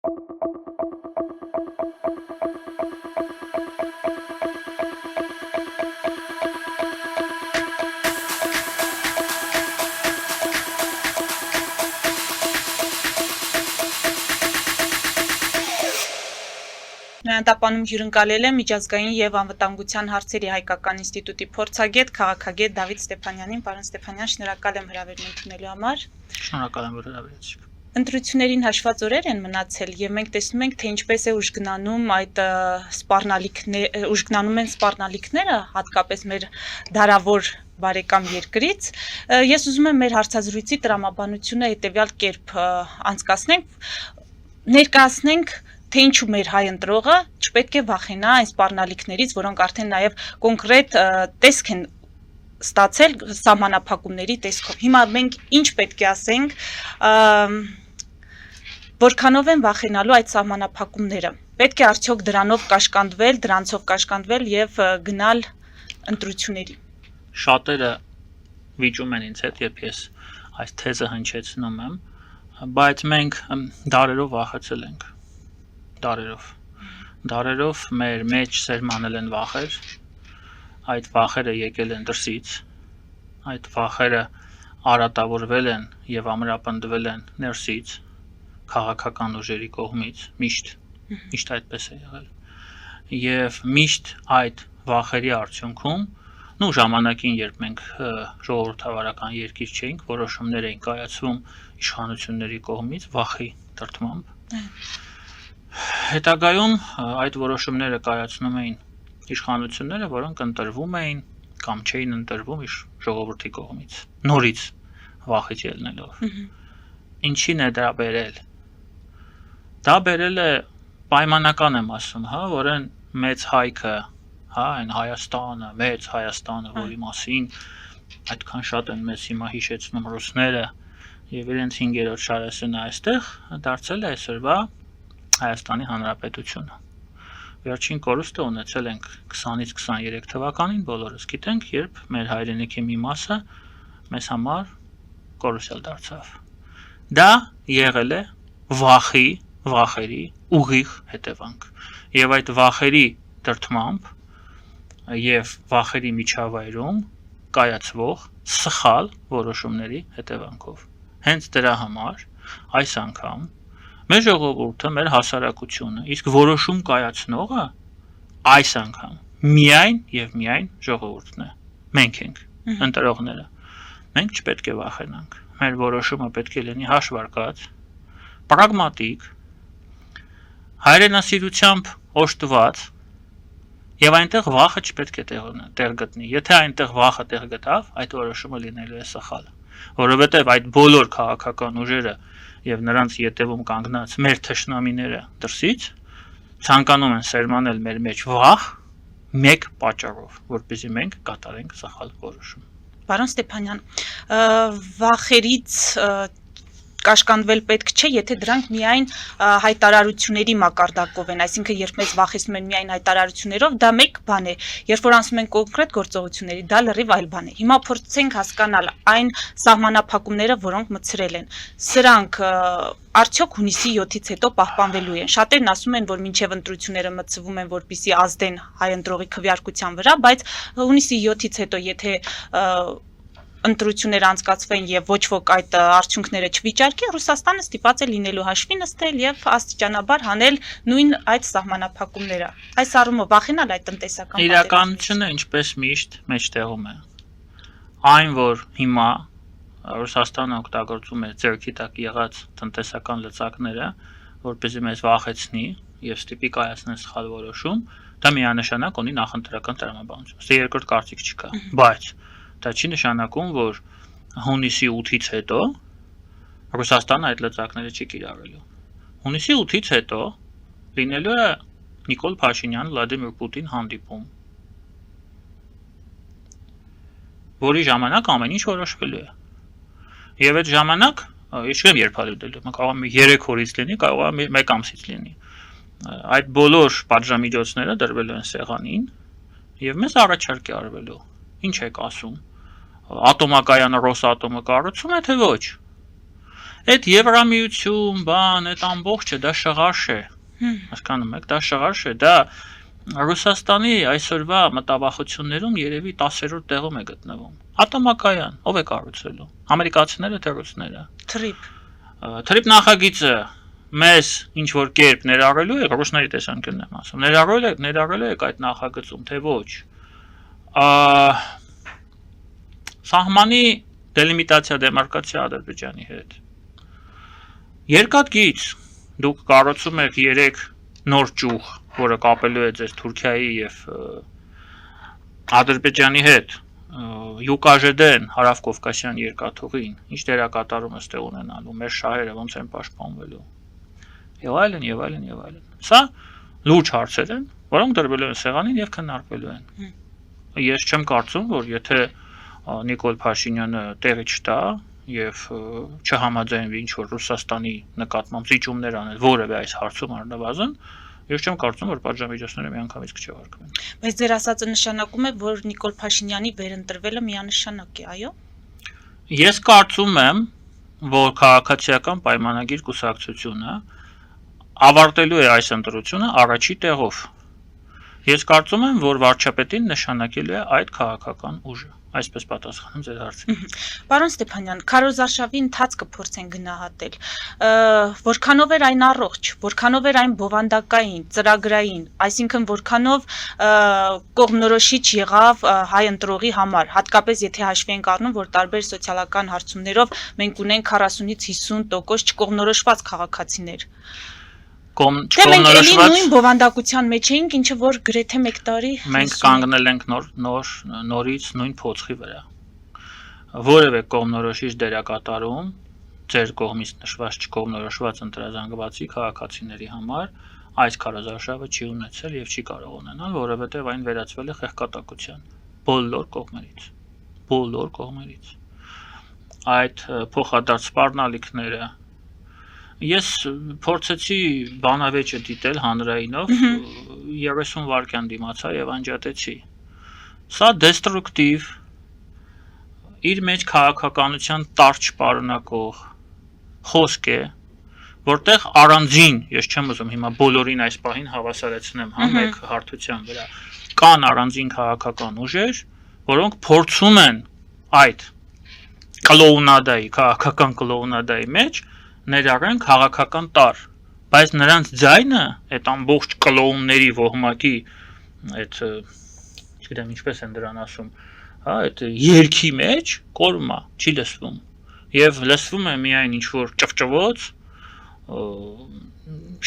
Նոյանտապանում հյուրընկալել է միջազգային եւ անվտանգության հարցերի հայկական ինստիտուտի փորձագետ, քաղաքագետ Դավիթ Ստեփանյանին։ Պարոն Ստեփանյան, շնորհակալ եմ հրավերն ընդունելու համար։ Շնորհակալ եմ, որ հրավիրեցիք։ Ընտրություններին հաշված օրեր են մնացել եւ մենք տեսնում ենք, թե ինչպես է ուժգնանում այդ ուժգնանում են սպառնալիքները, հատկապես մեր դարավոր բարեկամ երկրից։ Ես ուզում եմ մեր հարցազրույցի տրամաբանությունը հետեւյալ կերպ անցկացնենք, ներկայացնենք, թե ինչու մեր հայ ընտրողը չպետք է վախենա այն սպառնալիքներից, որոնք արդեն նաեւ կոնկրետ տեսք են ստացել սահմանափակումների տեսքով։ Հիմա մենք ինչ պետք է ասենք, որքանով են վախենալու այդ սահմանափակումները։ Պետք է արդյոք դրանցով կաշկանդվել եւ գնալ ընտրությունների։ Շատերը վիճում են ինձ հետ, երբ ես այս թեզը հնչեցնում եմ, բայց մենք դարերով վախեցել ենք։ Դարերով մեր մեջ սերմանել են վախեր, այդ վախերը եկել են դրսից, այդ վախերը արատավորվել են եւ ամրապնդվել են ներսից, քաղաքական ուժերի կողմից, միշտ այդպես է եղել։ Եվ միշտ այդ վախերի արդյունքում, ժամանակին, երբ մենք ժողովրդավարական երկիր չէինք, որոշումներ էին կայացվում իշխանությունների կողմից վախի դրդմամբ։ Հետագայում այդ որոշումները կայացնում էին իշխանությունները, որոնք ընտրվում էին կամ չէին ընտրվում ժողովրդի կողմից, նորից վախից ելնելով։ Ինչին է դա բերել։ Դա բերել է պայմանական եմ ասում, որ այն մեծ հայքը, այն Հայաստանը, մեծ Հայաստանը, որի մասին այդքան շատ են մեզ հիմա հիշեցնում ռուսները եւ իրենց 5-րդ շարասենը այստեղ դարձել է այսօրվա Հայաստանի Հանրապետությունը։ Վերջին կորուստը ունեցել ենք 20-ից 23 թվականին, բոլորս գիտենք, երբ մեր հայրենիքի մի մասը մեզ համար կորուսյալ դարձավ։ Դա եղել է վախերի ուղիղ հետևանք։ Եվ այդ վախերի դրդմամբ եւ վախերի միջավայրում կայացվող սխալ որոշումների հետևանքով։ Հենց դրա համար այս անգամ մեր ժողովուրդը, մեր հասարակությունը, իսկ որոշում կայացնողը այս անգամ միայն եւ միայն ժողովուրդն է։ Մենք ենք, ընտրողները։ Մենք չպետք է վախենանք։ Մեր որոշումը պետք է լինի հաշվարկած, պրագմատիկ, հայրենասիրությամբ օժտված եւ այնտեղ վախը չպետք է տեղ գտնի։ Եթե այնտեղ վախը տեղ գտավ, այդ որոշումը լինելու է սխալ, որովհետեւ այդ բոլոր քաղաքական ուժերը եւ նրանց ետևում կանգնած մեր թշնամիները դրսից ցանկանում են սերմանել մեր մեջ վախ մեկ պատճառով, որպեսզի մենք կատարենք սխալ որոշում։ Պարոն Ստեփանյան, վախերից կաշկանդվել պետք չէ, եթե դրանք միայն հայտարարությունների մակարդակով են, այսինքն երբ մեզ վախեցնում են միայն հայտարարություններով, դա մեկ բան է, երբ որ ասում են կոնկրետ գործողությունների, դա լրիվ այլ բան է։ Հիմա փորձենք հասկանալ այն սահմանափակումները, որոնք մտցրել են, սրանք արդյոք հունիսի 7-ից հետո պահպանվելու են։ Շատերն ասում են, որ մինչև ընտրությունները մտցվում են, որպեսզի ազդեն հայ ընտրողի քվեարկության վրա, բայց հունիսի 7-ից հետո, եթե ընտրություններ անցկացվեն եւ ոչ ոք այդ արդյունքները չվիճարկի, Ռուսաստանը ստիպված է լինելու հաշվի նստել եւ աստիճանաբար հանել նույն այդ սահմանափակումները։ Այս առումով վախենալ այդ տնտեսական իրականությունը ինչպես միշտ մեջտեղում է։ Այն, որ հիմա Ռուսաստանը օգտագործում է ձեռքի տակ եղած տնտեսական լծակները, որպեսզի մեզ վախեցնի եւ ստիպի կայացնել սխալ որոշում, դա միանշանակ ունի նախընտրական տրամաբանություն։ Սա երկրորդ կարծիք չկա, բայց դա չի նշանակում, որ հունիսի 8-ից հետո Ռուսաստանը այդ լծակները չի կիրառելու։ Հունիսի 8-ից հետո լինելու է Նիկոլ Փաշինյան, Վլադիմիր Պուտին հանդիպում, որի ժամանակ ամեն ինչ որոշվելու է։ Եվ այդ ժամանակ, ես չեմ երբ հալիդելու, կարող է 3 օրից լինի, կարող է 1 ամսից լինի։ Այդ բոլոր պատժամիջոցները դրվելու են սեղանին եւ մեզ առաջարկ է արվելու։ Ինչ եք ասում։ Ատոմակայանը Ռոսատոմը կառուցում է, թե ոչ։ Այդ Եվրամիություն, բան, այդ ամբողջը դա շղարշ է։ Հասկանում եք, դա շղարշ է, դա Ռուսաստանի այսօրվա մտավախություններում երևի 10-րդ տեղում է գտնվում։ Ատոմակայան, ով է կառուցելու։ Ամերիկացիները թե ռուսները։ Թրիպ նախագիծը մեզ ինչ որ կերպ ներառելու է, ռուսների տեսանկյունն եմ ասում, ներառելու է այդ նախագծում, թե ոչ։ Սահմանի դելիմիտացիա, դեմարկացիա Ադրբեջանի հետ։ Երկաթգիծ դուք կառուցում եք 3 նոր ճյուղ, որը կապելու է ձեզ Թուրքիայի եւ Ադրբեջանի հետ, Յուկաժեդեն Հարավկովկասյան երկաթուղին, ինչ դերակատարում է ստեղ ունենալու, մեր շահերը ոնց են պաշտպանվելու։ Եվ այլն, եւ այլն, եւ այլն։ Սա լուրջ հարցեր են, որոնք դրվելու են սեղանին եւ քննարկվելու են։ Ես չեմ կարծում, որ եթե Նիկոլ Փաշինյանը տեղի չտա եւ չհամաձայնվի ինչ որ Ռուսաստանի նկատմամբ զիջումներ անել որևէ այս հարցում առնվազն, ես չեմ կարծում, որ պատժամիջոցները միանգամից կչեղարկվեն։ Բայց ձեր ասածը նշանակում է, որ Նիկոլ Փաշինյանի վերընտրվելը միանշանակ է, այո։ Ես կարծում եմ, որ քաղաքացիական պայմանագիր կուսակցությունը ավարտելու է այս ընտրությունը առաջի տեղով։ Ես կարծում եմ, որ վարչապետին նշանակելու է այդ քաղաքական ուժը։ Այսպես պատասխանում ձեր հարցին։ Պարոն Ստեփանյան, քարոզարշավի ընթացքը փորձեն գնահատել։ Որքանով էր այն առողջ, որքանով էր այն բովանդակային, ծրագրային, այսինքն որքանով կողմնորոշիչ եղավ հայ ընտրողի համար, հատկապես եթե հաշվի ենք առնում, որ տարբեր սոցիալական հարցումներով մենք ունենք 40-ից 50% չկողմնորոշված քաղաքացիներ։ Մենք էլի նույն բովանդակության մեջ էինք, ինչը որ գրեթե 1 տարի մենք կանգնել ենք նորից նույն փոცხի վրա։ Որևէ կողմնորոշիչ դերակատարում ձեր կողմից նշված չկողմնորոշված ընտրազանգվածի քաղաքացիների համար այս քարոզարշավը չի ունեցել եւ չի կարող ունենալ, որովհետեւ այն վերածվել է խեղկատակության բոլոր կողմերից։ Այդ փոխադարձ սպառնալիքները Ես փորձեցի բանավեճը դիտել հանրայինով 30 վայրկյան դիմացա եւ անջատեցի։ Սա դեստրուկտիվ, իր մեջ քաղաքականության տարջ պարունակող խոսք է, որտեղ առանձին, ես չեմ ուզում հիմա բոլորին այս պահին հավասարեցնեմ, մեկ հարթության վրա, կան առանձին քաղաքական ուժեր, որոնք փորձում են այդ կլոունադայի, քաղաքական կլոունադայի մեջ ներառեն քաղաքական տար, բայց նրանց ձայնը այդ ամբողջ կլոունների ոհմակի այդ չգիտեմ ինչպես են դրան ասում, հա, այդ երգի մեջ կորմա չի լսվում եւ լսվում է միայն ինչ որ ճվճվոց,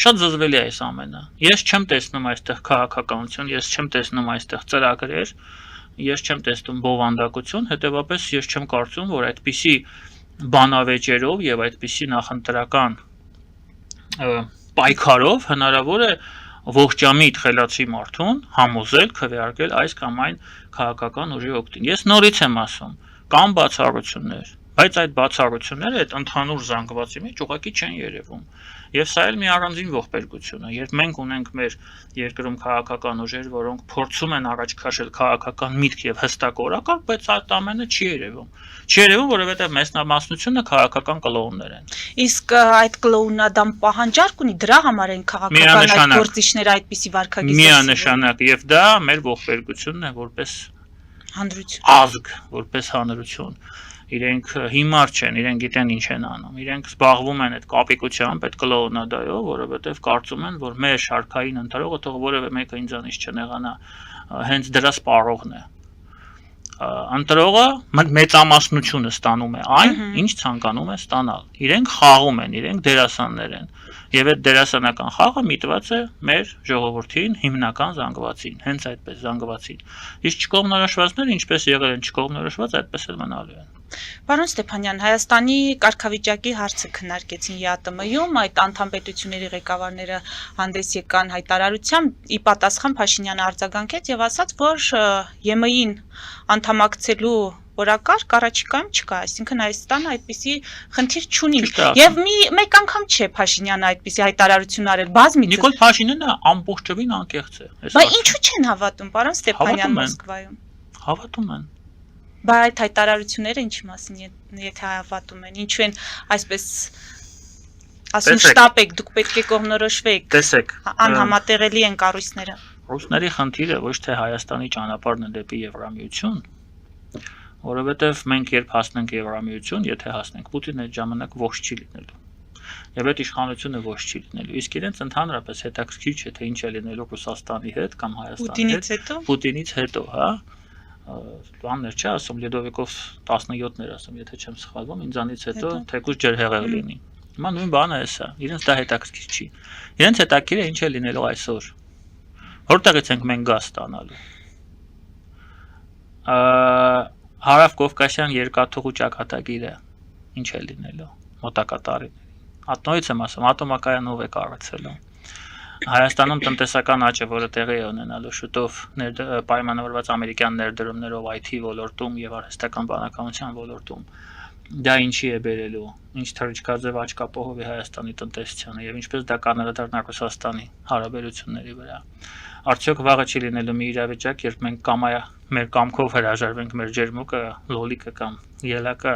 շատ զզվելի է այս ամենը։ Ես չեմ տեսնում այստեղ քաղաքականություն, ես չեմ տեսնում այստեղ ծրագրեր, ես չեմ տեսնում բովանդակություն, հետեւաբար ես չեմ կարծում, որ այդպիսի բանավեճերով եւ այդպիսի նախընտրական պայքարով հնարավոր է ողջամիտ խելացի մարդուն համոզել քվեարկել այս կամ այն քաղաքական ուժի օգտին։ Ես նորից եմ ասում, կան բացառություններ, բայց այդ բացառությունները այդ ընդհանուր զանգվածի մեջ ուղղակի չեն երևում։ Եվ սա էլ մի առանձին ողբերգություն է, երբ մենք ունենք մեր երկրում քաղաքական ուժեր, որոնք փորձում են առաջ քաշել քաղաքական միտք եւ հստակ օրակարգ, բայց այդ ամենը չի երևում։ Չի երևում, որովհետեւ մեծամասնությունը քաղաքական կլոուններ են։ Իսկ այդ կլոունադան պահանջարկ ունի դրա համար են քաղաքական այդ գործիչները այդպիսի վարքագիծ։ Միանշանակ եւ դա մեր ողբերգությունն է որպես հանրություն։ Ազգ, որպես հանրություն։ Իրենք հիմար չեն, իրենք գիտեն ինչ են անում, իրենք զբաղվում են այդ կապիկությամբ, այդ կլոունադայով, որովհետև կարծում են, որ մեր շարքային ընտրողը թող որևէ մեկը ինձանից չնեղանա, հենց դրա սպառողն է։ Ընտրողը մեծամասնությունը ստանում է այն, ինչ ցանկանում է ստանալ։ Իրենք խաղում են, իրենք դերասաններ են։ Եվ այդ դերասանական խաղը միտված է մեր ժողովրդին հիմնական զանգվածին, հենց այդպես զանգվածին։ Իսկ չկողմնորոշվածները ինչպես եղել են չկողմնորոշված, այդպես էլ մնալու են։ Պարոն Ստեփանյան, Հայաստանի կարգավիճակի հարցը քննարկեցին ԵԱՏՄ-ում, այդ անդամպետությունների ղեկավարները հանդես եկան հայտարարությամբ, ի պատասխան Փաշինյանը արձագանքեց եւ ասաց, որ ԵՄ-ին անդամակցելու օրակարգ առաջիկայում չկա, այսինքն Հայաստանը այդպիսի խնդիր չունի։ Եվ մեկ անգամ չէ Փաշինյանը այդպիսի հայտարարություն արել, բազմիցս։ Նիկոլ Փաշինյանը ամբողջովին անկեղծ է։ Բայց ինչու չեն հավատում, պարոն Ստեփանյան, Մոսկվայում։ Հավատում են։ Բայց այդ հայտարարությունները ինչի մասին եթե հավատում են, ինչու են այսպես ասում շտապ եք, դուք պետք է կողմնորոշվեք։ Տեսեք, անհամատեղելի են կառույցները։ Ռուսների խնդիրը ոչ թե Հայաստանի ճանապարհն է դեպի Եվրամիություն, որովհետև մենք երբ հասնենք Եվրամիություն, եթե հասնենք, Պուտինը այդ ժամանակ ողջ չի լինելու։ Եվ այդ իշխանությունը ողջ չի լինելու։ Իսկ իրենց ընդհանրապես հետաքրքիր չէ, թե ինչ է լինելու Ռուսաստանի հետ կամ Հայաստանի հետ։ Պուտինից հետո, հա։ Բաններ չէ ասում, Լյուդովիկով 17-ներ ասում, եթե չեմ սխալվում, ինձանից հետո թեկուզ ջրհեղեղ լինի։ Հիմա նույն բանը է սա։ Իրենց դա հետաքրքիր չի։ Իրենց հետաքրքիր է ինչ է լինելու այսօր։ Որտեղից ենք մենք գազ ստանալու։ Հարավ Կովկասյան երկաթուղու ճակատագիրը ինչ է լինելու մոտակա տարիներին։ Նույնից եմ ասում, ատոմակայանով է կառուցելու։ Հայաստանում տնտեսական աճը, որը տեղի է ունենալու շուտով պայմանավորված ամերիկյան ներդրումներով IT ոլորտում եւ արհեստական բանականության ոլորտում, դա ինչի է բերելու, ինչ թռիչքաձև աճ կապողովի Հայաստանի տնտեսությանը եւ ինչպես դա կանոնադառնա Ռուսաստանի հարաբերությունների վրա։ Արդյոք վաղը չի լինելու մի իրավիճակ, երբ մենք մեր կամքով հրաժարվենք մեր ջերմուկը, լոլիկը կամ ելակը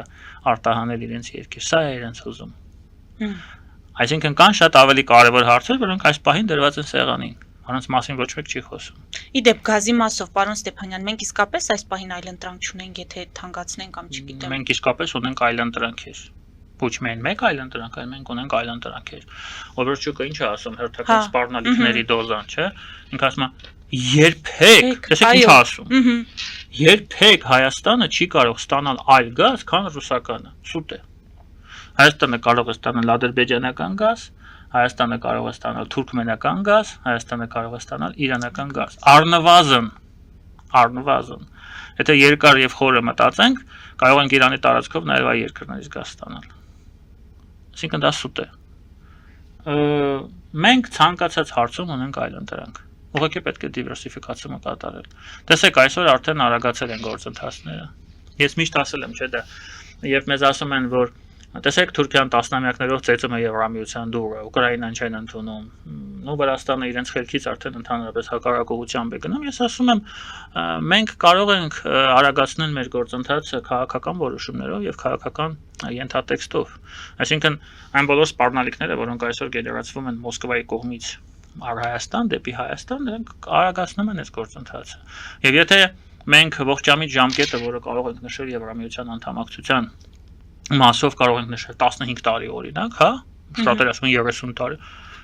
արտահանել իրենց երկիր։ Սա է իրենց ուզում։ Այսինքն կան շատ ավելի կարևոր հարցեր, որոնք այս պահին դրված են սեղանին, որոնց մասին ոչ մեկ չի խոսում։ Իդեպ գազի մասով, պարոն Ստեփանյան, մենք իսկապես այս պահին այլընտրանք չունենք, եթե թանկացնենք կամ չգիտեմ։ Մենք իսկապես ունենք այլընտրանքեր։ Ոչ միայն մեկ այլընտրանք, այլ մենք ունենք այլընտրանքեր։ Օվերչուկը ինչ է ասում, հերթական սպառնալիքների դոզան, չէ՞։ Ինքը ասում է, երբեք, տեսեք ինչ ասում։ Երբեք Հայաստանը չի կարող ստանալ այլ գազ, քան ռուսականը։ Սուտ է։ Հայաստանը կարող է ստանալ ադրբեջանական գազ, Հայաստանը կարող է ստանալ թուրքմենական գազ, Հայաստանը կարող է ստանալ իրանական գազ։ Առնվազն։ Եթե երկար եւ խորը մտածենք, կարող ենք Իրանի տարածքով նաեւ այլ երկրներից գազ ստանալ։ Այսինքն դա սուտ է։ Մենք ցանկացած հարցում ունենք այլընտրանք։ Ուղղակի պետք է դիվերսիֆիկացումը կատարել։ Տեսեք, այսօր արդեն արագացել են գործընթացները։ Ես միշտ ասել եմ, չէ՞ դա։ Երբ մեզ ասում են, որ տեսեք Թուրքիան տասնամյակներով ծեծում է Եվրամիության դուռը, Ուկրաինան չեն ընդունում, ու Վրաստանը իրենց խելքից արդեն ընդհանրապես հակառակողությամբ է գնում, ես ասում եմ, մենք կարող ենք արագացնել մեր գործընթացը քաղաքական որոշումներով եւ քաղաքական ենթատեքստով։ Այսինքն այն բոլոր սպառնալիքները, որոնք այսօր գեներացվում են Մոսկվայի կողմից Հայաստան դեպի Հայաստան, դրանք արագացնում են այս գործընթացը։ Եվ եթե մենք ողջամիտ ժամկետը, որը կարող ենք նշել Եվրամիության անդամակցության մասով կարող ենք նշել 15 տարի օրինակ, հա, շատերը ասում են 30 տարի։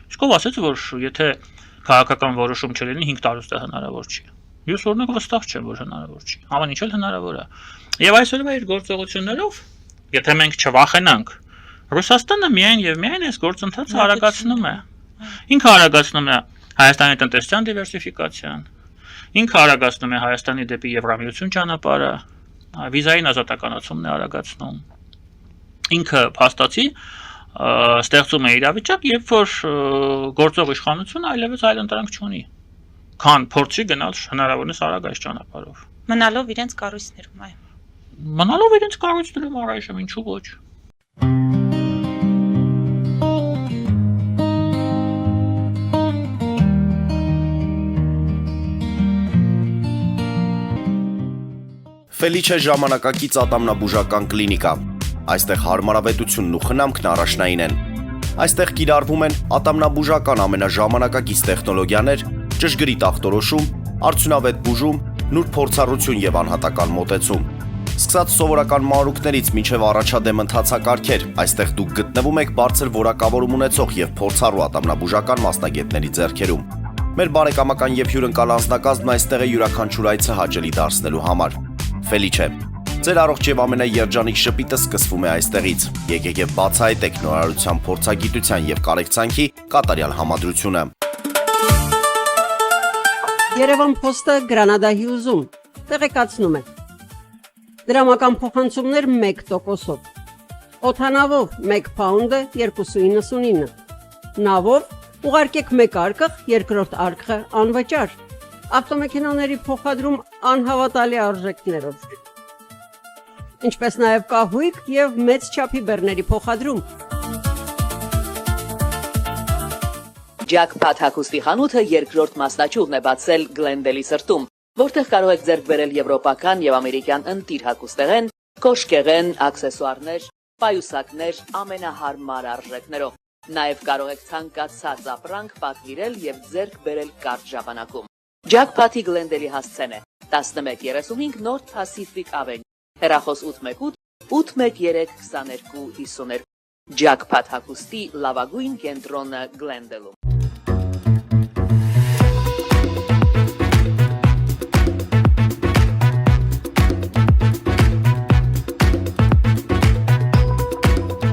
Իսկ ով ասեց, որ եթե քաղաքական որոշում չլինի 5 տարուց դա հնարավոր չի։ Ես օրինակ վստահ չեմ, որ հնարավոր չի։ Ամեն ինչ էլ հնարավոր է։ Եվ այսօրվա իր գործողություններով, եթե մենք չվախենանք, Ռուսաստանը միայն եւ միայն այս գործընթացը արագացնում է։ Ինքը արագացնում է Հայաստանի տնտեսության դիվերսիֆիկացիան։ Ինքը արագացնում է Հայաստանի դեպի Եվրամիություն ճանապարհը, վիզային ազատականացումն է արագացնում։ Ինքը փաստացի ստեղծում է իրավիճակ, երբ որ գործող իշխանությունը այլևս այլընտրանք չունի, քան փորձի գնալ հնարավորինս արագ այս ճանապարհով։ Մնալով իրենց կառույցներում, այո։ Մնալով իրենց կառույցներում առայժմ ինչու ոչ։ Ֆելիչե ժամանակակից ատամնաբուժական կլինիկա։ Այստեղ հարմարավետությունն ու խնամքն առաջնային են։ Այստեղ կիրառվում են ատամնաբուժական ամենաժամանակակից տեխնոլոգիաներ, ճշգրիտ ախտորոշում, արդյունավետ բուժում, նուրբ փորձառություն եւ անհատական մոտեցում։ Սկսած սովորական մանրուքներից մինչև առաջադեմ ընթացակարգեր, այստեղ դուք գտնվում եք բարձր որակավորում ունեցող եւ փորձառու ատամնաբուժական մասնագետների ձեռքերում։ Մեր բարեկամական եւ հյուրընկալ անձնակազմն այստեղ է յուրաքանչյուր այցը հաճելի դարձնելու համար։ Ֆելիչե, ձեր առողջ եւ ամենաերջանիկ շպիտը սկսվում է այստեղից։ Եկեք եւ բացահայտեք նորարարության փորձագիտության եւ կարեկցանքի կատարյալ համադրությունը։ Երևան Փոստը Գրանադա Հյուզում տեղեկացնում է։ Դրամական փոխանցումներ 1%-ով։ Օդանավով 1 փաունդը 2.99։ Նավով ուղարկեք 1 արկղ, երկրորդ արկղը անվճար։ Ավտոմեքենաների փոխադրում անհավատալի արժեքներով։ Ինչպես նաև կահույք եւ մեծ չափի բեռների փոխադրում։ Ջակփաթ հագուստի խանութը երկրորդ մասնաճյուղն է բացել Գլենդելի սրտում։ որտեղ կարող եք ձեռք բերել եվրոպական եւ ամերիկյան ընտիր հագուստեղեն, կոշկեղեն, աքսեսուարներ, պայուսակներ ամենահարմար արժեքներով։ Նաեւ կարող եք ցանկացած ապրանք պատվիրել եւ ձեռք բերել կարճ ժամանակում։ Jackpot-ի Glendale-ի հասցեն է 1135 North Pacific Avenue, հեռախոս 818 813 2252։ Jackpot հագուստի լավագույն կենտրոնը Glendale-ում։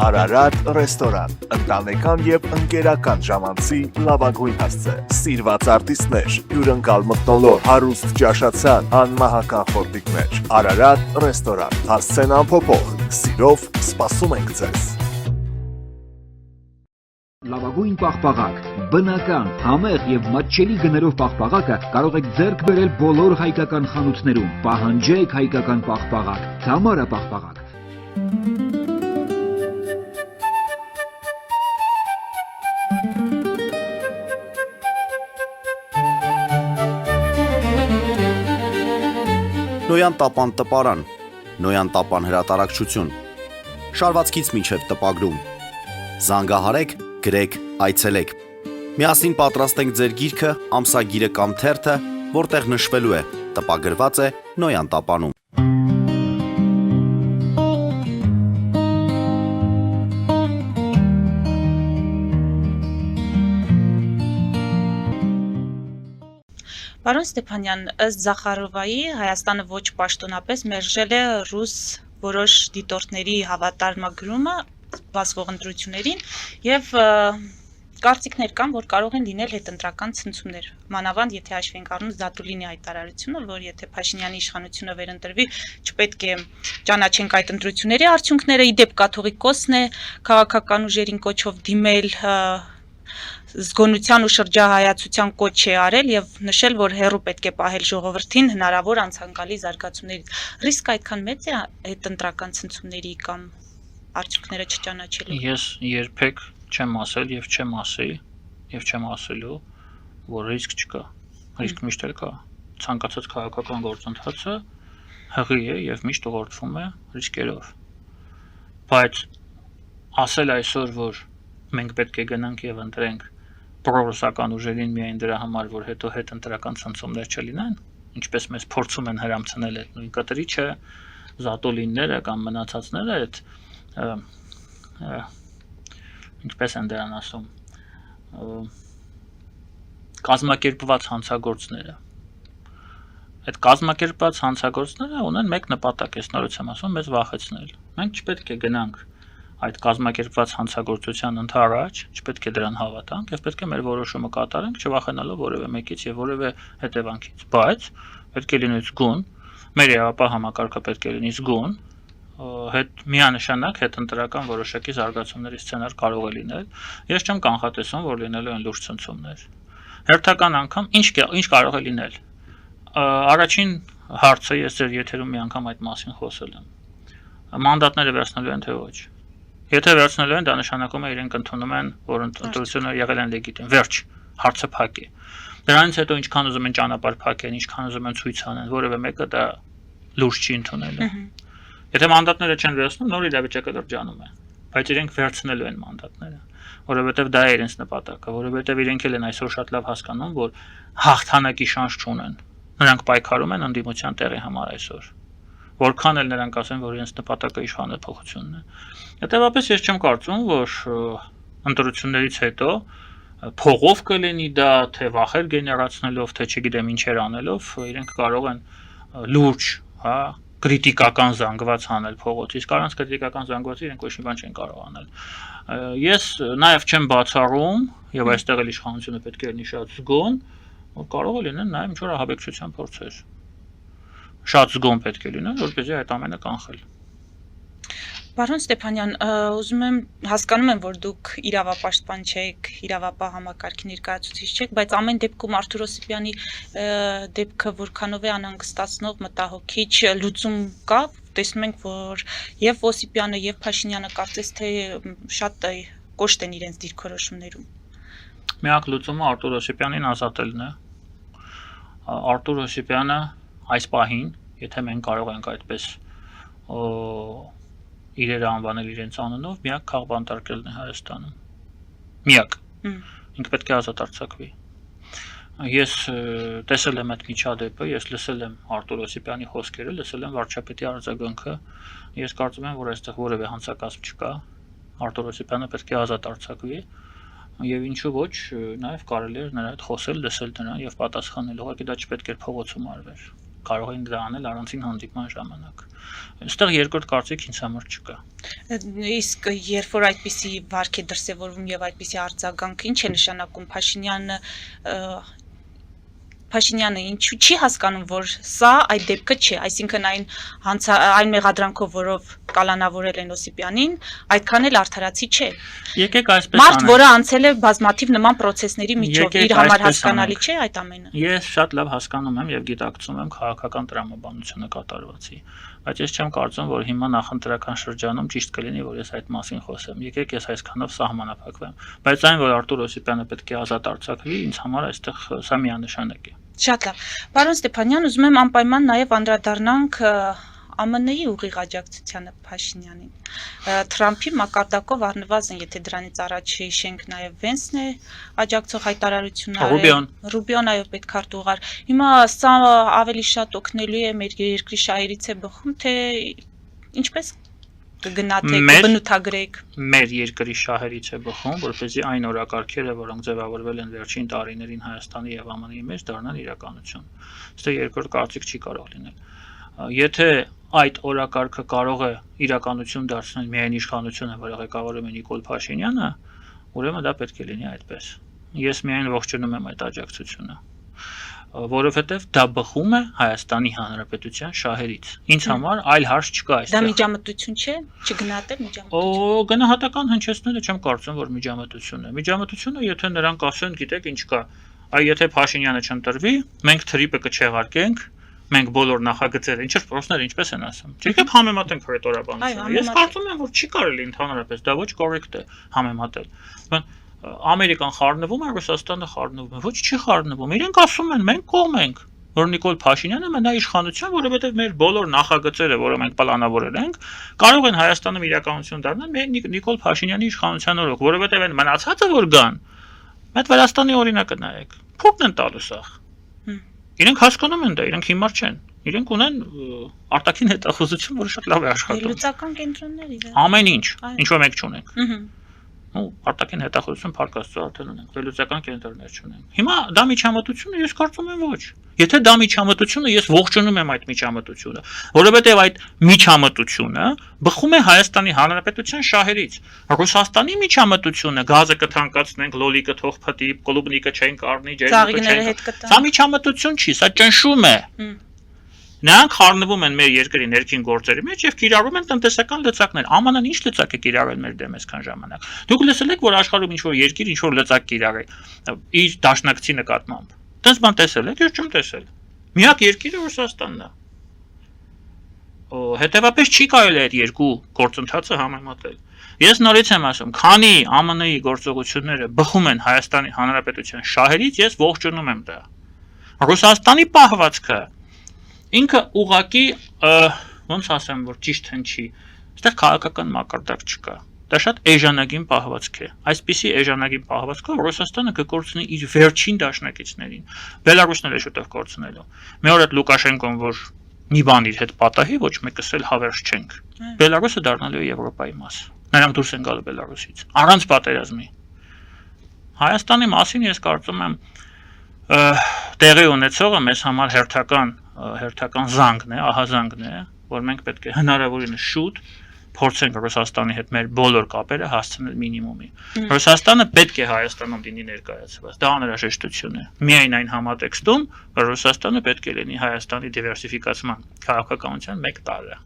Արարատ ռեստորան, ընտանեկան եւ ընկերական ժամանցի լավագույն հասցե, սիրված արտիստներ, հյուրընկալ մթնոլորտ, հարուստ ճաշացան, անմահական խորտիկներ, Արարատ ռեստորան, հասցեն անփոփոխ, սիրով սպասում ենք ձեզ։ Լավագույն պաղպաղակ, բնական, համեղ եւ մատչելի գներով պաղպաղակը կարող եք ձեռք բերել բոլոր հայկական խանութներում։ Պահանջեք հայկական պաղպաղակ, Թամարա պաղպաղակ։ Նոյան տապան տպարան, Նոյան տապան հրատարակչություն, շարվածքից մինչև տպագրում, զանգահարեք, գրեք, այցելեք, միասին պատրաստենք ձեր գիրքը, ամսագիրը կամ թերթը, որտեղ նշվելու է, տպագրված է Նոյան տապանում։ Պարոն Ստեփանյան, ըստ Զախարովայի Հայաստանը ոչ պաշտոնապես մերժել է ռուս որոշ դիտորդների հավատարմագրումը սպասվող ընտրություններին եւ կարծիքներ կան, որ կարող են լինել հետընտրական ցնցումներ։ Մանավանդ եթե հաշվի ենք առնում Զատուլինի հայտարարությունը, որ եթե Փաշինյանի իշխանությունը վերընտրվի, չպետք է ճանաչենք այդ ընտրությունների արդյունքները, իդեպ կաթողիկոսն է քաղաքական ուժերին կոչով դիմել զգոնության ու շրջահայացության կոչ է արել եւ նշել, որ հերո պետք է պահել ժողովրդին հնարավոր անցանկալի զարգացումներից։ Ռիսկը այդքան մեծ է հետընտրական ցնցումների կամ արդյունքները չճանաչելու։ Ես երբեք չեմ ասել եւ չեմ ասի եւ չեմ ասելու, որ ռիսկ չկա։ Ռիսկ միշտ էլ կա։ Ցանկացած քաղաքական գործընթացը հղի է եւ միշտ ուղղորդվում է ռիսկերով։ Բայց ասել այսօր, որ մենք պետք է գնանք եւ ընտրենք պրոռուսական ուժերին միայն դրա համար, որ հետո հետընտրական ցնցումներ չլինեն, ինչպես մեզ փորձում են հրամցնել այդ նույն կտրիչը, Զատուլինները կամ մնացածները, այդ ինչպես են դրան ասում, կազմակերպված հանցագործները։ Այդ կազմակերպված հանցագործները ունեն մեկ նպատակ, ես նորից եմ ասում, մեզ վախեցնել։ Մենք չպետք է գնանք այդ կազմակերպված հանցագործության ընդառաջ, չպետք է դրան հավատանք եւ պետք է մեր որոշումը կատարենք, չվախենալով որևէ մեկից եւ որևէ հետևանքից, բայց պետք է լինի զգուն, մեր իրավապահ համակարգը պետք է լինի զգուն, հետ միանշանակ հետընտրական որոշակի զարգացումների սցենար կարող է լինել։ Ես չեմ կանխատեսում, որ լինելու են լուրջ ցնցումներ։ Հերթական անգամ ինչ կարող է լինել։ Առաջին հարցը ես ձեր եթերում մի անգամ այդ մասին խոսել եմ։ Մանդատները վերցնելու են թե ոչ։ Եթե վերցնելու են, դա նշանակում է իրենք ընդունում են, որ ընտրությունները եղել են լեգիտիմ։ Վերջ, հարցը փակ է։ Դրանից հետո ինչքան ուզում են ճանապարհ փակեն, ինչքան ուզում են ցույց անեն, որևէ մեկը դա լուրջ չի ընդունելու։ Եթե մանդատները չեն վերցնում, նոր իրավիճակը դրջանում է, բայց իրենք վերցնելու են մանդատները, որովհետև դա է իրենց նպատակը, որովհետև իրենք էլ են այսօր շատ լավ հասկանում, որ հաղթանակի շանս չունեն։ Նրանք պայքարում են ընդդիմության տեղի համար այսօր։ Որքան էլ նրանք ասեն, որ իրենց նպատակը իշխանափոխությունն է։ Հետևաբար ես չեմ կարծում, որ ընտրություններից հետո փողով կլինի դա, թե վախեր գեներացնելով, թե չգիտեմ ինչեր անելով, իրենք կարող են լուրջ, հա, քրիտիկական զանգված անել փողոցից, առանց քրիտիկական զանգվածի իրենք ոչ մի բան չեն կարող անել։ Ես նաև չեմ բացառում, եւ այստեղ էլ իշխանությունը պետք է լինի շատ զգոն, որ կարող է լինել նաև ինչ-որ ահաբեկչության փորձեր։ Շատ զգոն պետք է լինել, որպեսզի այդ ամենը կանխել։ Պարոն Ստեփանյան, ուզում եմ հասկանում եմ, որ դուք իրավապաշտպան չեք, իրավապահ համակարգի ներկայացուցիչ չեք, բայց ամեն դեպքում Արթուր Օսիպյանի դեպքը որքանով է անհանգստացնող, մտահոգիչ, լուծում կա, տեսնում ենք, որ եւ Օսիպյանը եւ Փաշինյանը կարծես թե շատ կոշտ են իրենց դիրքորոշումներում։ Միակ լուծումը Արթուր Օսիպյանին ազատելն է։ Արտուր Հոսիպյանը այս պահին, եթե մենք կարող ենք այդպես իրերը անվանել իրենց անունով, միակ քաղբանտարկելն է Հայաստանում։ Միակ։ Ինքը պետք է ազատ արձակվի։ Ես տեսել եմ այդ միջադեպը, ես լսել եմ Արտուր Հոսիպյանի խոսքերը, լսել եմ վարչապետի արձագանքը։ Ես կարծում եմ, որ այստեղ որևէ հանցակազմ չկա։ Արտուր Հոսիպյանը պետք է ազատ արձակվի, եւ ինչու ոչ, նաեւ կարելի է նրա հետ խոսել, լսել նրան եւ պատասխանել, ուղղակի դա չպետք է փողոցում արվեր։ Կարող են դա անել առանցին հանդիպման ժամանակ։ Այստեղ երկրորդ կարծիք ինձ համար չկա։ Իսկ երբ որ այդպիսի վարք է դրսևորվում եւ այդպիսի արձագանք, ինչ է նշանակում Փաշինյանը ինչու չի հասկանում, որ սա այդ դեպքը չէ, այսինքն այն մեղադրանքով, որով կալանավորել են Հոսիպյանին, այդքան էլ արդարացի չէ։ Եկեք այսպես Մարդ, որը անցել է բազմաթիվ նման process-ների միջով, իր համար հասկանալի չէ այդ ամենը։ Ես շատ լավ հասկանում եմ եւ գիտակցում եմ քաղաքական տրամաբանությունը կատարվածի, բայց ես չեմ կարծում, որ հիմա նախընտրական շրջանում ճիշտ կլինի, որ ես այդ մասին խոսեմ։ Եկեք ես այսքանով սահմանափակվեմ, բայց այն, որ Արտուր Հոսիպյանը պետք է ազատ արձակվի, ինձ համար այստեղ սա միանշանակ է։ Շատ լավ։ Պարոն Ստեփանյան, ուզում եմ անպայման նաև անդրադառնանք ԱՄՆ-ի ուղիղ աջակցությանը Փաշինյանին։ Թրամփի մակարդակով առնվազն, եթե դրանից առաջ հիշենք, նաև Վենսն է աջակցող հայտարարություն արել։ Ռուբիոն այո, պետքարտուղար։ Հիմա սա ավելի շատ օգնելու է մեր երկրի շահերից է բխում, թե ինչպես կգնահատեք, կբնութագրեք։ Մեր երկրի շահերից է բխում, որպեսզի այն օրակարգերը, որոնք ձևավորվել են վերջին տարիներին Հայաստանի եւ ԱՄՆ-ի մեջ, դառնան իրականություն։ Այստեղ երկրորդ կարծիք չի կարող լինել։ Եթե այդ օրակարգը կարող է իրականություն դարձնել միայն իշխանությունը, որը ղեկավարում է Նիկոլ Փաշինյանը, ուրեմն դա պետք է լինի այդպես։ Ես միայն ողջունում եմ այդ աջակցությունը, որովհետև դա բխում է Հայաստանի Հանրապետության շահերից։ Ինձ համար այլ հարց չկա այստեղ։ Դա միջամտություն չէ, չգնահատել միջամտություն։ Գնահատական հնչեցնելը չեմ կարծում, որ միջամտություն է։ Միջամտությունը, եթե նրանք ասեն, գիտեք ինչ կա, այ եթե Փաշինյանը չընտրվի, մենք թրիպը կչեղարկենք, մենք բոլոր նախագծերը, ինչեր պրոստներ ինչպես են ասում։ Եկեք համեմատենք հռետորաբանությունը։ Ես կարծում եմ, որ չի կարելի ընդհանրապես, դա ոչ կոռեկտ է համեմատել։ Ամերիկան խառնվում է, Ռուսաստանը խառնվում է, ոչ չի խառնվում։ Իրենք ասում են, մենք կողմ ենք, որ Նիկոլ Փաշինյանը մնա իշխանության, որովհետև մեր բոլոր նախագծերը, որը մենք պլանավորել ենք, կարող են Հայաստանում իրականություն դառնալ մեր Նիկոլ Փաշինյանի իշխանության օրոք, որովհետև այն մնացածը որ գան, այդ Վրաստանի օրինակը նայեք, փոքր են տալու սա։ Իրենք հասկանում են դա, իրենք հիմար չեն։ Իրենք ունեն արտաքին հետախուզություն, որը շատ լավ է աշխատում։ Լուծական կենտրոններ իրար։ Ամեն ինչ, ինչ որ մենք չունենք։ Արտաքին հետախուզություն Փառք Աստծո արդեն ունենք, վերլուծական կենտրոններ չունենք։ Հիմա դա միջամտություն է, ես կարծում եմ ոչ։ Եթե դա միջամտություն է, ես ողջունում եմ այդ միջամտությունը, որովհետև այդ միջամտությունը բխում է Հայաստանի Հանրապետության շահերից։ Ռուսաստանի միջամտությունը գազը կթանկացնենք, լոլիկը թող փտի, կլուբնիկը չենք առնի, ջերմուկը չենք։ Սա միջամտություն չի, սա ճնշում է։ Նրանք խառնվում են մեր երկրի ներքին գործերի մեջ եւ կիրառում են տնտեսական լծակներ։ ԱՄՆ-ն ինչ լծակ է կիրառել մեր դեմ այսքան ժամանակ։ Դուք լսել եք, որ աշխարհում ինչ որ երկիր ինչ որ լծակ կիրառի իր դաշնակցի նկատմամբ։ Դες բան տեսել եք, ես չեմ տեսել։ Միակ երկիրը Ռուսաստանն է։ Հետևաբար չի կարելի այդ երկու գործընթացը համեմատել։ Ես նորից եմ ասում, քանի ԱՄՆ-ի գործողությունները բխում են Հայաստանի Հանրապետության շահերից, ես ողջունում եմ դա։ Ռուսաստանի պահվածքը ինքը ուղակի ոնց ասեմ, որ ճիշտ հնչի, այստեղ քաղաքական մակարդակ չկա։ Դա շատ էժանագին պահվածք է։ Այսպիսի էժանագին պահվածքով Ռուսաստանը կկորցնի իր վերջին դաշնակիցներին։ Բելարուսն էլ է շուտով կորցնելու։ Մի օր այդ Լուկաշենկոն, որ մի բան իր հետ պատահի, ոչ մեկս էլ հավերժ չենք։ Բելարուսը դառնալու է Եվրոպայի մաս։ Նրանք դուրս են գալու Բելարուսից, առանց պատերազմի։ Հայաստանի մասին ես կարծում եմ տեղի ունեցողը մեզ համար հերթական զանգն է, ահազանգն է, որ մենք պետք է հնարավորինս շուտ փորձենք Ռուսաստանի հետ մեր բոլոր կապերը հասցնել մինիմումի։ Ռուսաստանը պետք է Հայաստանում լինի ներկայացված, դա անհրաժեշտություն է։ Միայն այն համատեքստում, որ Ռուսաստանը պետք է լինի Հայաստանի դիվերսիֆիկացման քաղաքականության մեկ տարրը։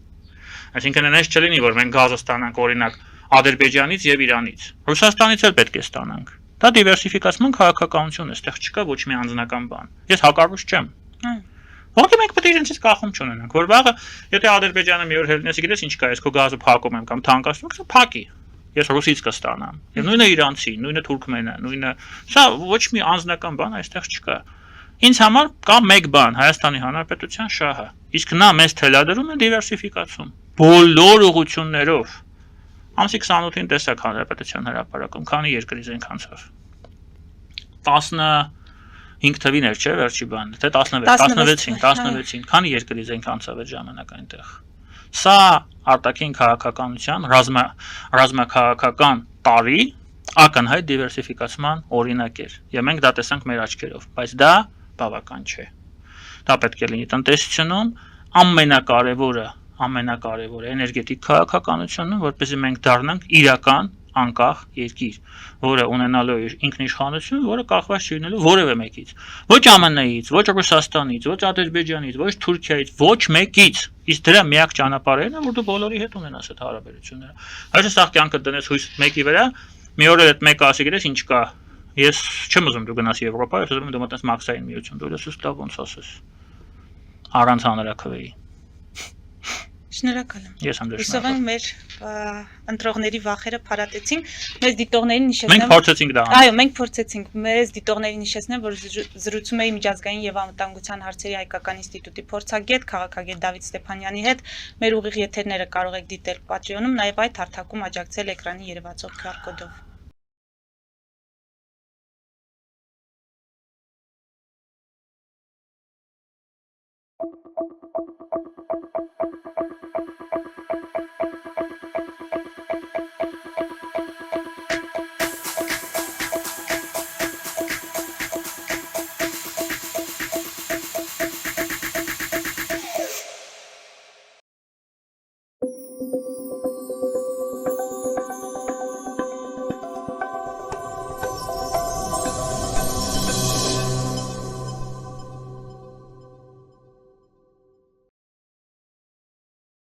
Այսինքն այնպես չլինի, որ մենք գազը ստանանք օրինակ Ադրբեջանից եւ Իրանից։ Ռուսաստանից էլ պետք է ստանանք։ Դա դիվերսիֆիկացման քաղաքականություն է, այստեղ չկա ոչ մի անձնական բան։ Ես հակառակ չեմ։ Ո՞նք մենք պետք է իրենցից կախում չունենանք, որ վաղը եթե Ադրբեջանը մի օր հելնես, գիտես ինչ կա, ես քո գազը փակում եմ կամ թանկացնում, սա փակի։ Ես ռուսից կստանամ։ Եվ նույնը իրանցի, նույնը թուրքմենը, նույնը, սա ոչ մի անձնական բան այստեղ չկա։ Ինձ համար կա մեկ բան, Հայաստանի Հանրապետության շահը։ Իսկ նա մեզ թելադրում է դիվերսիֆիկացում բոլոր ուղղություններով։ Ամսի 28-ին տեսակ Հանրապետության հրապարակում քանի երկրի զենք անցավ։ 15 թվին էր, չէ, վերջի բանը, թե 16-ին, քանի երկրի զենք անցավ այդ ժամանակ այնտեղ։ Սա արտաքին քաղաքականության, ռազմաքաղաքական տարի ակնհայտ դիվերսիֆիկացման օրինակ էր, եւ մենք դա տեսանք մեր աչքերով, բայց դա բավական չէ։ Դա պետք է լինի տնտեսությունում ամենակարևորը էներգետիկ քաղաքականությունն, որպեսզի մենք դառնանք իրական անկախ երկիր, որը ունենալու է ինքնիշխանություն, որը կախված չի լինելու որևէ մեկից, ոչ ԱՄՆ-ից, ոչ Ռուսաստանից, ոչ Ադրբեջանից, ոչ Թուրքիայից, ոչ մեկից։ Իսկ դրա միակ ճանապարհն է, որ դու բոլորի հետ ունենաս այդ հարաբերությունները։ Այսինքն սա կյանքը դնես հույս մեկի վրա, մի օր այդ մեկը ասի գիտես ինչ կա։ Ես չեմ ուզում դու գնաս Եվրոպա, ես ուզում եմ դու մտնես մաքսային միություն, դու լսես լավ ոնց ասես։ Առանց հանրաքվեի։ Շնորհակալ եմ։ Ես հանդես Հուսով եմ մեր ընտրողների վախերը փարատեցինք։ Մեզ դիտողներին նշեցնեմ։ Մենք փորձեցինք դա անել։ Այո, մենք փորձեցինք։ Մեզ դիտողներին նշեցնեմ, որ զրուցում էի միջազգային եւ անվտանգության հարցերի հայկական ինստիտուտի փորձագետ, քաղաքագետ Դավիթ Ստեփանյանի հետ։ Մեր ուղիղ եթերները կարող եք դիտել Patreon-ում, նաեւ այդ հարթակում աջակցել էկրանի երևացող QR կոդով։ Thank you.